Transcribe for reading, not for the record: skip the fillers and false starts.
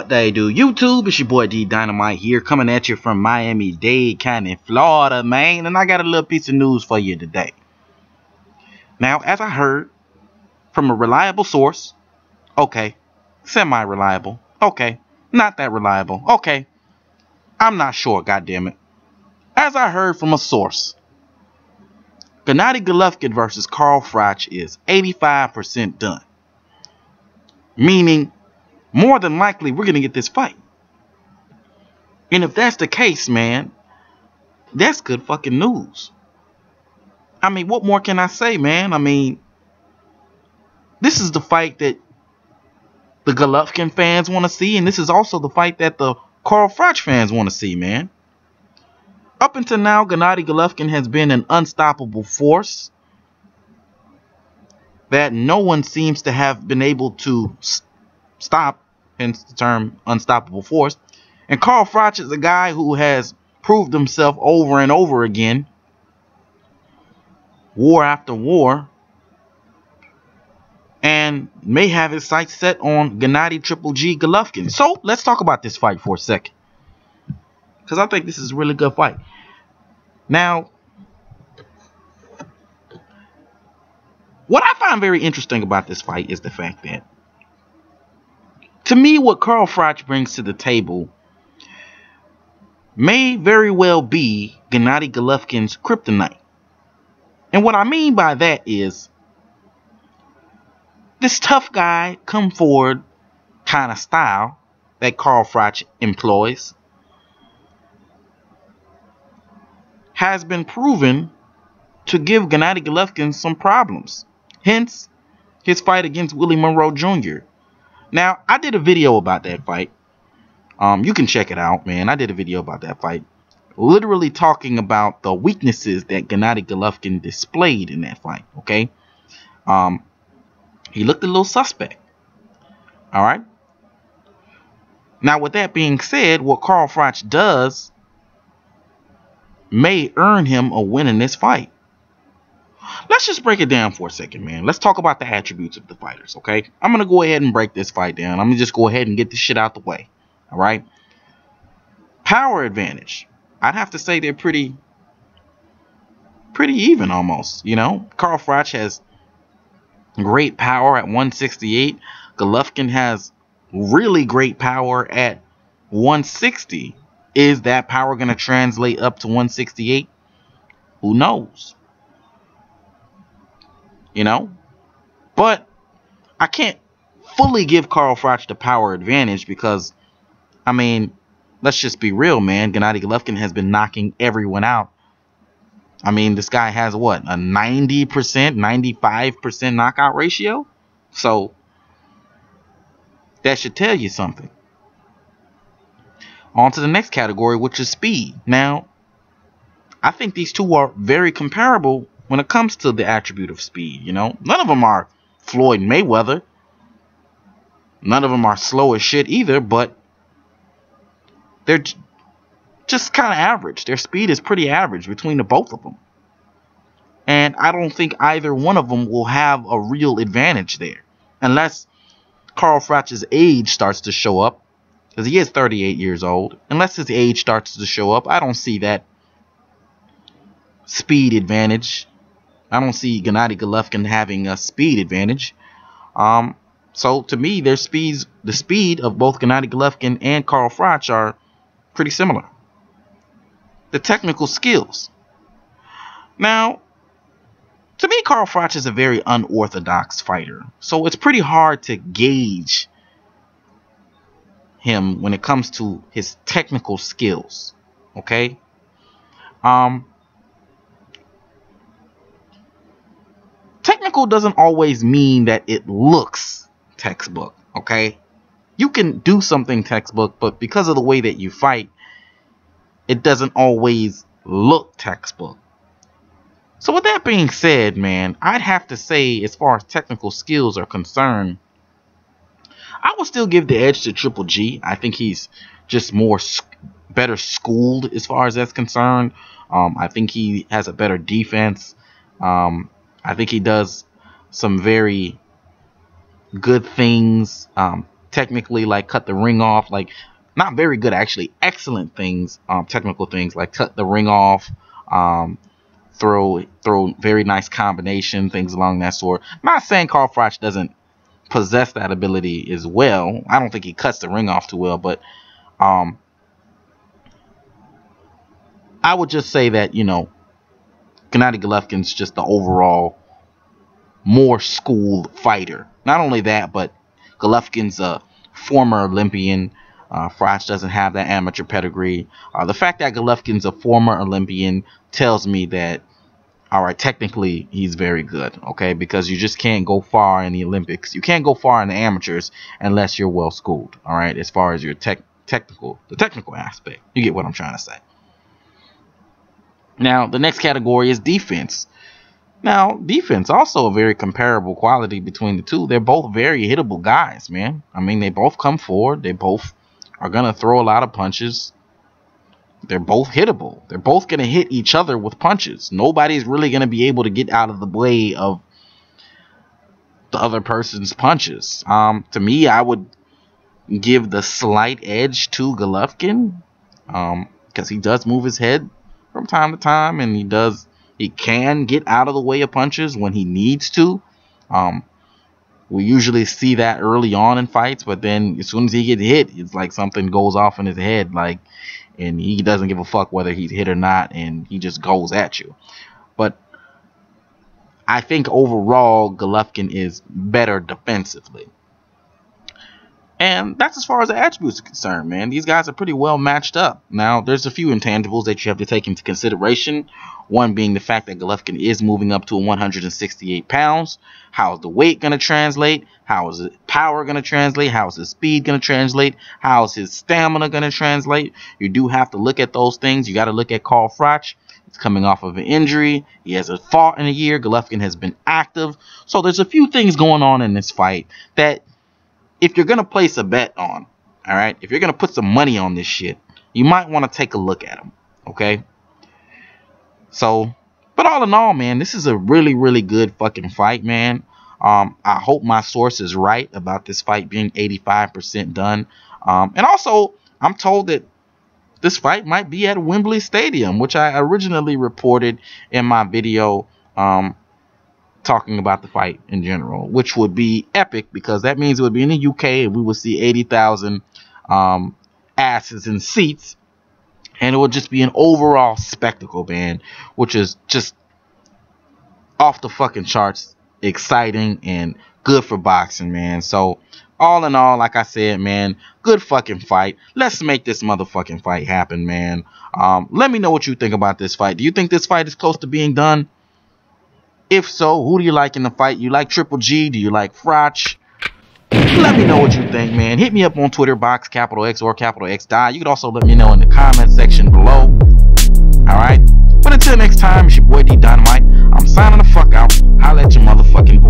What they do, YouTube? It's your boy D Dynamite here, coming at you from Miami-Dade County, Florida, man. And I got a little piece of news for you today. Now, as I heard from a reliable source, okay, semi-reliable, okay, not that reliable, okay, I'm not sure, goddammit. As I heard from a source, Gennady Golovkin versus Carl Froch is 85% done. Meaning, more than likely, we're going to get this fight. And if that's the case, man, that's good fucking news. I mean, what more can I say, man? I mean, this is the fight that the Golovkin fans want to see, and this is also the fight that the Carl Froch fans want to see, man. Up until now, Gennady Golovkin has been an unstoppable force that no one seems to have been able to stop, hence the term unstoppable force. And Carl Froch is a guy who has proved himself over and over again, war after war, and may have his sights set on Gennady Triple G Golovkin. So let's talk about this fight for a second, because I think this is a really good fight. Now, what I find very interesting about this fight is the fact that, to me, what Carl Froch brings to the table may very well be Gennady Golovkin's kryptonite. And what I mean by that is, this tough guy, come forward kind of style that Carl Froch employs has been proven to give Gennady Golovkin some problems. Hence, his fight against Willie Monroe Jr. Now, I did a video about that fight. You can check it out, man. I did a video about that fight, literally talking about the weaknesses that Gennady Golovkin displayed in that fight, okay? He looked a little suspect, all right? Now, with that being said, what Carl Froch does may earn him a win in this fight. Let's just break it down for a second, man. Let's talk about the attributes of the fighters, okay? I'm going to go ahead and break this fight down. I'm going to just go ahead and get this shit out the way, all right? Power advantage. I'd have to say they're pretty even almost, you know? Carl Froch has great power at 168. Golovkin has really great power at 160. Is that power going to translate up to 168? Who knows? You know? But I can't fully give Carl Froch the power advantage because, I mean, let's just be real, man. Gennady Golovkin has been knocking everyone out. I mean, this guy has what? A 90%, 95% knockout ratio? So, that should tell you something. On to the next category, which is speed. Now, I think these two are very comparable when it comes to the attribute of speed, you know. None of them are Floyd Mayweather. None of them are slow as shit either, but they're just kind of average. Their speed is pretty average between the both of them. And I don't think either one of them will have a real advantage there. Unless Carl Froch's age starts to show up. Because he is 38 years old. Unless his age starts to show up, I don't see that speed advantage. I don't see Gennady Golovkin having a speed advantage. So to me, the speed of both Gennady Golovkin and Carl Froch are pretty similar. The technical skills. Now, to me, Carl Froch is a very unorthodox fighter. So it's pretty hard to gauge him when it comes to his technical skills. Okay? Technical doesn't always mean that it looks textbook. Okay? You can do something textbook, but because of the way that you fight, it doesn't always look textbook. So with that being said, man, I'd have to say, as far as technical skills are concerned, I will still give the edge to Triple G. I think he's just better schooled as far as that's concerned. I think he has a better defense. I think he does some very good things technically, like cut the ring off, like not very good actually, excellent things, technical things like cut the ring off, throw very nice combination, things along that sort. Not saying Carl Froch doesn't possess that ability as well. I don't think he cuts the ring off too well, but I would just say that, you know, Gennady Golovkin's just the overall more schooled fighter. Not only that, but Golovkin's a former Olympian. Froch doesn't have that amateur pedigree. The fact that Golovkin's a former Olympian tells me that, all right, technically he's very good, okay? Because you just can't go far in the Olympics. You can't go far in the amateurs unless you're well schooled, all right? As far as your technical aspect, you get what I'm trying to say. Now, the next category is defense. Now, defense, also a very comparable quality between the two. They're both very hittable guys, man. I mean, they both come forward. They both are going to throw a lot of punches. They're both hittable. They're both going to hit each other with punches. Nobody's really going to be able to get out of the way of the other person's punches. To me, I would give the slight edge to Golovkin, because he does move his head from time to time, and he can get out of the way of punches when he needs to. We usually see that early on in fights, but then as soon as he gets hit, it's like something goes off in his head, like, and he doesn't give a fuck whether he's hit or not, and he just goes at you. But I think overall Golovkin is better defensively. And that's as far as the attributes are concerned, man. These guys are pretty well matched up. Now, there's a few intangibles that you have to take into consideration. One being the fact that Golovkin is moving up to 168 pounds. How is the weight going to translate? How is his power going to translate? How is his speed going to translate? How is his stamina going to translate? You do have to look at those things. You got to look at Carl Froch. He's coming off of an injury. He hasn't fought in a year. Golovkin has been active. So there's a few things going on in this fight that, if you're going to place a bet on, all right, if you're going to put some money on this shit, you might want to take a look at them, okay? So, but all in all, man, this is a really, really good fucking fight, man. I hope my source is right about this fight being 85% done. And also, I'm told that this fight might be at Wembley Stadium, which I originally reported in my video, talking about the fight in general, which would be epic because that means it would be in the UK and we would see 80,000 asses in seats, and it would just be an overall spectacle, man, which is just off the fucking charts, exciting and good for boxing, man. So all in all, like I said, man, good fucking fight. Let's make this motherfucking fight happen, man. Let me know what you think about this fight. Do you think this fight is close to being done? If so, who do you like in the fight? You like Triple G? Do you like Froch? Let me know what you think, man. Hit me up on Twitter box, capital X or capital X die. You can also let me know in the comment section below. Alright? But until next time, it's your boy D Dynamite. I'm signing the fuck out. Holla at your motherfucking